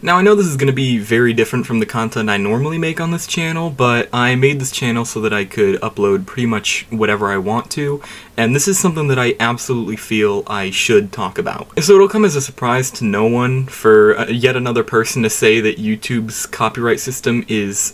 Now I know this is going to be very different from the content I normally make on this channel, but I made this channel so that I could upload pretty much whatever I want to, and this is something that I absolutely feel I should talk about. So it'll come as a surprise to no one for yet another person to say that YouTube's copyright system is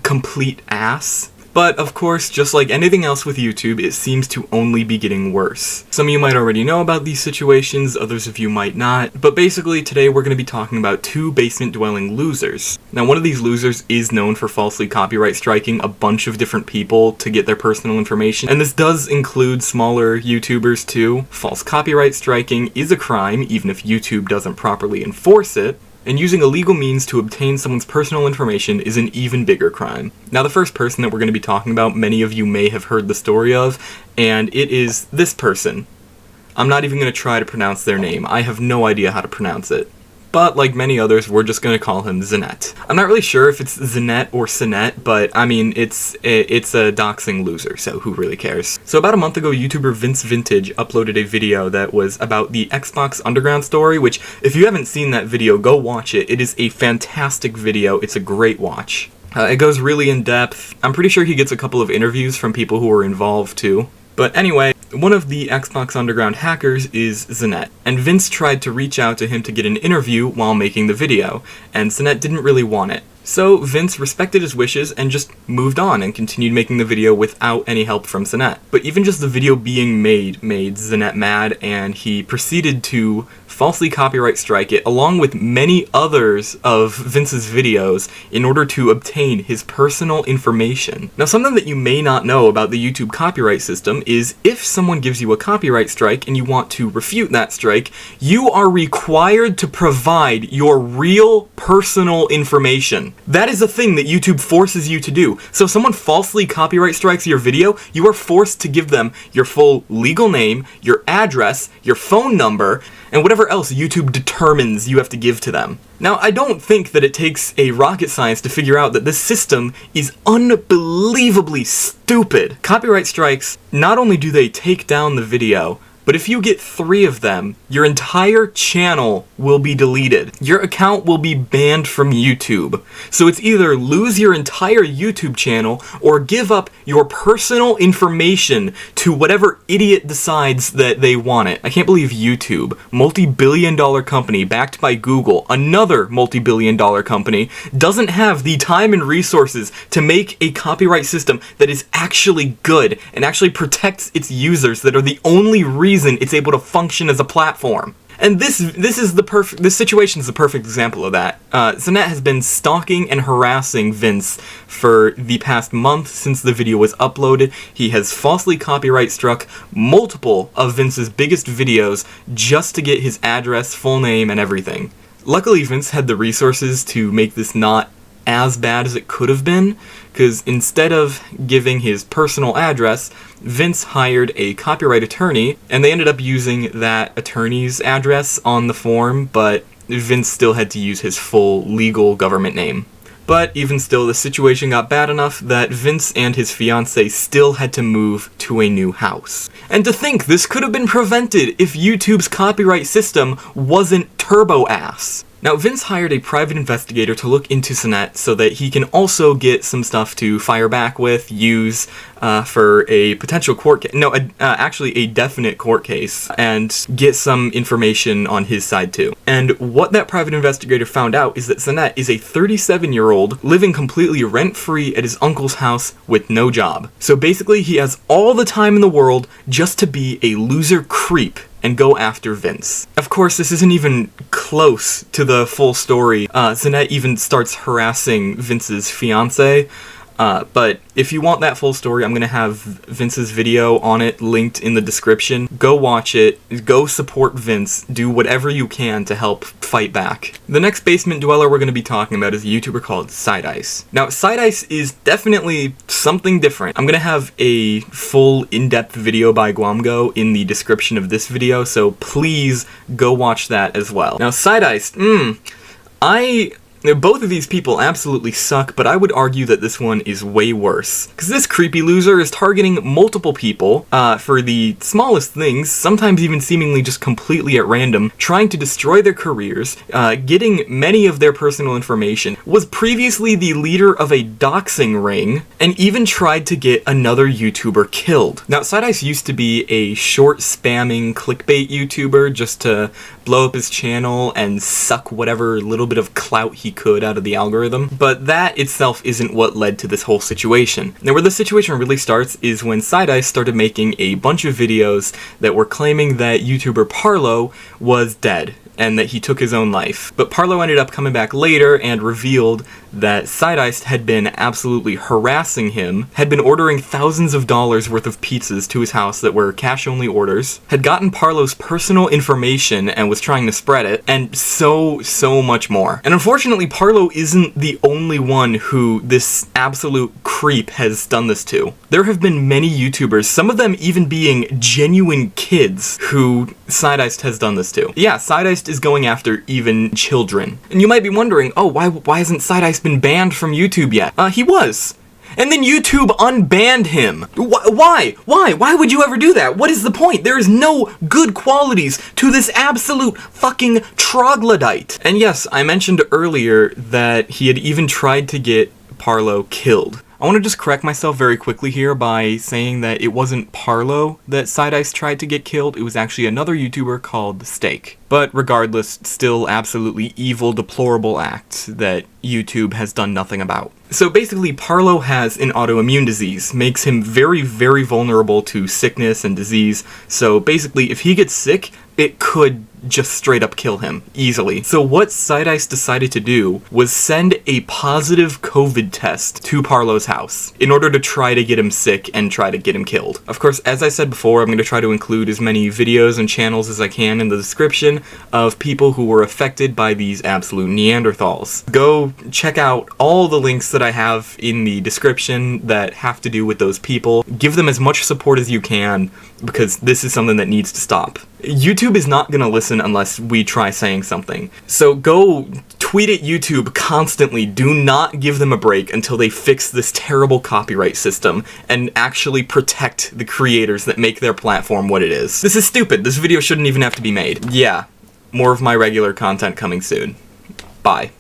complete ass. But, of course, just like anything else with YouTube, it seems to only be getting worse. Some of you might already know about these situations, others of you might not, but basically today we're going to be talking about two basement-dwelling losers. Now, one of these losers is known for falsely copyright striking a bunch of different people to get their personal information, and this does include smaller YouTubers too. False copyright striking is a crime, even if YouTube doesn't properly enforce it. And using illegal means to obtain someone's personal information is an even bigger crime. Now, the first person that we're going to be talking about, many of you may have heard the story of, and it is this person. I'm not even going to try to pronounce their name. I have no idea how to pronounce it. But, like many others, we're just going to call him Zenet. I'm not really sure if it's Zenet or Zenet, but, I mean, it's a doxing loser, so who really cares? So about a month ago, YouTuber Vince Vintage uploaded a video that was about the Xbox Underground story, which, if you haven't seen that video, go watch it. It is a fantastic video. It's a great watch. It goes really in depth. I'm pretty sure he gets a couple of interviews from people who were involved, too. But anyway, one of the Xbox Underground hackers is Zenet, and Vince tried to reach out to him to get an interview while making the video, and Zenet didn't really want it. So Vince respected his wishes and just moved on and continued making the video without any help from Zenet. But even just the video being made Zenet mad, and he proceeded to falsely copyright strike it, along with many others of Vince's videos, in order to obtain his personal information. Now, something that you may not know about the YouTube copyright system is if someone gives you a copyright strike and you want to refute that strike, you are required to provide your real personal information. That is a thing that YouTube forces you to do. So if someone falsely copyright strikes your video, you are forced to give them your full legal name, your address, your phone number, and whatever else YouTube determines you have to give to them. Now, I don't think that it takes a rocket science to figure out that this system is unbelievably stupid. Copyright strikes, not only do they take down the video, but if you get 3 of them, your entire channel will be deleted. Your account will be banned from YouTube. So it's either lose your entire YouTube channel or give up your personal information to whatever idiot decides that they want it. I can't believe YouTube, multi-billion-dollar company backed by Google, another multi-billion-dollar company, doesn't have the time and resources to make a copyright system that is actually good and actually protects its users that are the only reason it's able to function as a platform. And this situation is the perfect example of that. Zenet has been stalking and harassing Vince for the past month since the video was uploaded. He has falsely copyright struck multiple of Vince's biggest videos just to get his address, full name, and everything. Luckily, Vince had the resources to make this not as bad as it could have been, because instead of giving his personal address, Vince hired a copyright attorney, and they ended up using that attorney's address on the form, but Vince still had to use his full legal government name. But even still, the situation got bad enough that Vince and his fiancée still had to move to a new house. And to think this could have been prevented if YouTube's copyright system wasn't turbo-ass. Now, Vince hired a private investigator to look into Zenet so that he can also get some stuff to fire back with, use for a potential court case. No, actually a definite court case, and get some information on his side too. And what that private investigator found out is that Zenet is a 37-year-old living completely rent-free at his uncle's house with no job. So basically, he has all the time in the world just to be a loser creep and go after Vince. Of course, this isn't even close to the full story. Zenet even starts harassing Vince's fiancée. But if you want that full story, I'm going to have Vince's video on it linked in the description. Go watch it, go support Vince, do whatever you can to help fight back. The next basement dweller we're going to be talking about is a YouTuber called Sideice. Now, Sideice is definitely something different. I'm going to have a full in-depth video by Gwamgo in the description of this video, so please go watch that as well. Now, Sideice, Now, both of these people absolutely suck, but I would argue that this one is way worse. Because this creepy loser is targeting multiple people for the smallest things, sometimes even seemingly just completely at random, trying to destroy their careers, getting many of their personal information, was previously the leader of a doxing ring, and even tried to get another YouTuber killed. Now, Side Ice used to be a short spamming clickbait YouTuber just to blow up his channel and suck whatever little bit of clout he could out of the algorithm, but that itself isn't what led to this whole situation. Now, where the situation really starts is when Side Ice started making a bunch of videos that were claiming that YouTuber Parlo was dead and that he took his own life. But Parlo ended up coming back later and revealed that Side Ice had been absolutely harassing him, had been ordering thousands of dollars worth of pizzas to his house that were cash-only orders, had gotten Parlo's personal information and was trying to spread it, and so much more. And unfortunately, Parlo isn't the only one who this absolute creep has done this to. There have been many YouTubers, some of them even being genuine kids, who Side Ice has done this to. Yeah, Side Ice is going after even children. And you might be wondering, oh, why hasn't Side Ice been banned from YouTube yet? He was. And then YouTube unbanned him. Why? Why would you ever do that? What is the point? There is no good qualities to this absolute fucking troglodyte. And yes, I mentioned earlier that he had even tried to get Parlo killed. I want to just correct myself very quickly here by saying that it wasn't Parlo that Side Ice tried to get killed, it was actually another YouTuber called Steak. But regardless, still absolutely evil, deplorable act that YouTube has done nothing about. So basically, Parlo has an autoimmune disease, makes him very vulnerable to sickness and disease, so basically if he gets sick, it could just straight up kill him, easily. So what Side Ice decided to do was send a positive COVID test to Parlo's house in order to try to get him sick and try to get him killed. Of course, as I said before, I'm going to try to include as many videos and channels as I can in the description of people who were affected by these absolute Neanderthals. Go check out all the links that I have in the description that have to do with those people. Give them as much support as you can, because this is something that needs to stop. YouTube is not gonna listen unless we try saying something. So go tweet at YouTube constantly. Do not give them a break until they fix this terrible copyright system and actually protect the creators that make their platform what it is. This is stupid. This video shouldn't even have to be made. Yeah, more of my regular content coming soon. Bye.